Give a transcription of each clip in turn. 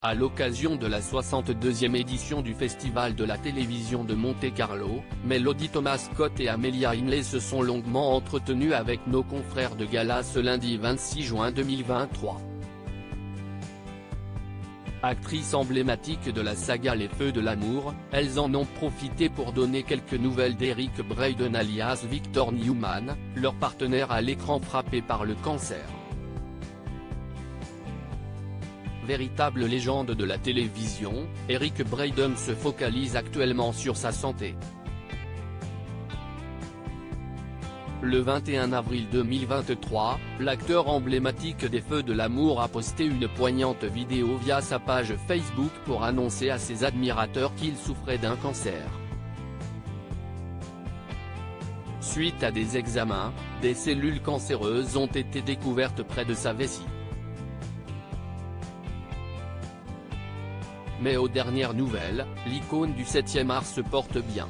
À l'occasion de la 62e édition du Festival de la télévision de Monte-Carlo, Melody Thomas Scott et Amelia Hindley se sont longuement entretenus avec nos confrères de gala ce lundi 26 juin 2023. Actrices emblématiques de la saga Les Feux de l'amour, elles en ont profité pour donner quelques nouvelles d'Eric Braeden alias Victor Newman, leur partenaire à l'écran frappé par le cancer. Véritable légende de la télévision, Eric Braeden se focalise actuellement sur sa santé. Le 21 avril 2023, l'acteur emblématique des Feux de l'amour a posté une poignante vidéo via sa page Facebook pour annoncer à ses admirateurs qu'il souffrait d'un cancer. Suite à des examens, des cellules cancéreuses ont été découvertes près de sa vessie. Mais aux dernières nouvelles, l'icône du 7e art se porte bien.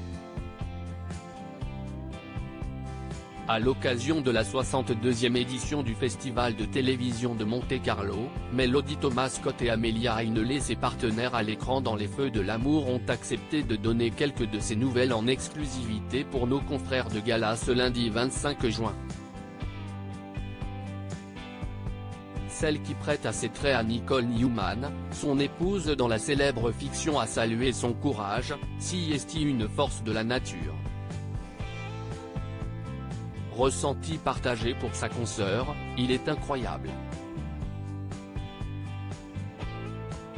À l'occasion de la 62e édition du Festival de télévision de Monte-Carlo, Melody Thomas Scott et Amelia Hindley, ses partenaires à l'écran dans Les Feux de l'amour, ont accepté de donner quelques de ces nouvelles en exclusivité pour nos confrères de gala ce lundi 25 juin. Celle qui prête à ses traits à Nicole Newman, son épouse dans la célèbre fiction, a salué son courage, si est une force de la nature. Ressenti partagé pour sa consoeur, il est incroyable.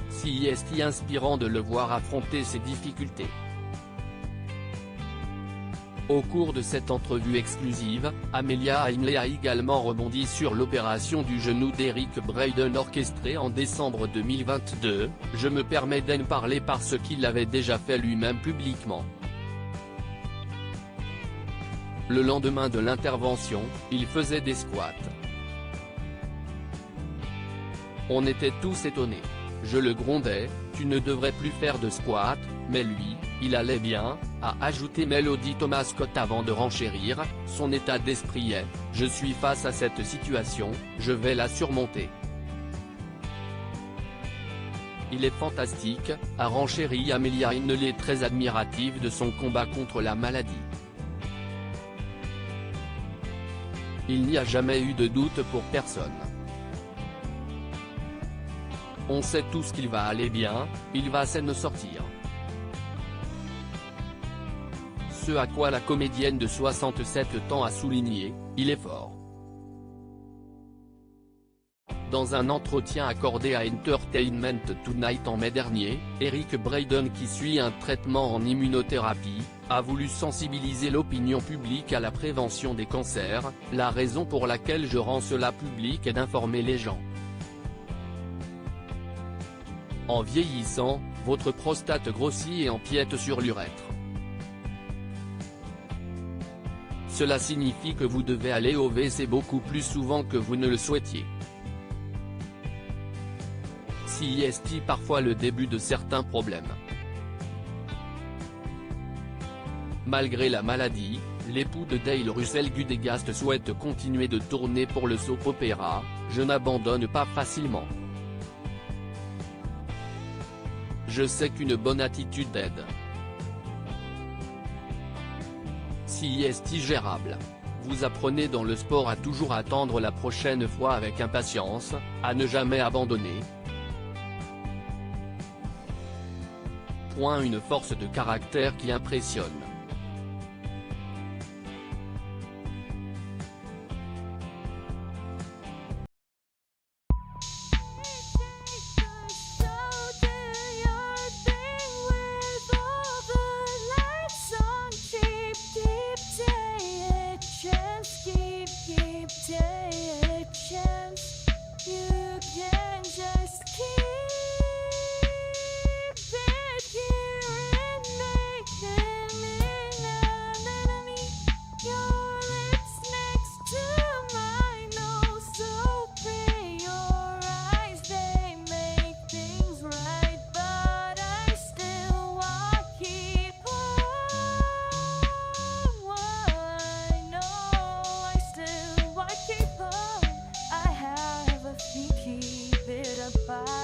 Si est inspirant de le voir affronter ses difficultés. Au cours de cette entrevue exclusive, Amelia Hindley a également rebondi sur l'opération du genou d'Eric Braeden orchestrée en décembre 2022, « Je me permets d'en parler parce qu'il l'avait déjà fait lui-même publiquement. Le lendemain de l'intervention, il faisait des squats. On était tous étonnés. Je le grondais, tu ne devrais plus faire de squat, mais lui, il allait bien, a ajouté Melody Thomas Scott avant de renchérir, son état d'esprit est, je suis face à cette situation, je vais la surmonter. Il est fantastique, a renchéri Amelia Hindley, très admirative de son combat contre la maladie. Il n'y a jamais eu de doute pour personne. On sait tous qu'il va aller bien, il va s'en sortir. Ce à quoi la comédienne de 67 ans a souligné, il est fort. Dans un entretien accordé à Entertainment Tonight en mai dernier, Eric Braeden, qui suit un traitement en immunothérapie, a voulu sensibiliser l'opinion publique à la prévention des cancers, la raison pour laquelle je rends cela public est d'informer les gens. En vieillissant, votre prostate grossit et empiète sur l'urètre. Cela signifie que vous devez aller au WC beaucoup plus souvent que vous ne le souhaitiez. Si est parfois le début de certains problèmes. Malgré la maladie, l'époux de Dale Russell Gudegast souhaite continuer de tourner pour le soap opéra, je n'abandonne pas facilement. Je sais qu'une bonne attitude aide. Si est gérable. Vous apprenez dans le sport à toujours attendre la prochaine fois avec impatience, à ne jamais abandonner. Une force de caractère qui impressionne. Keep it apart.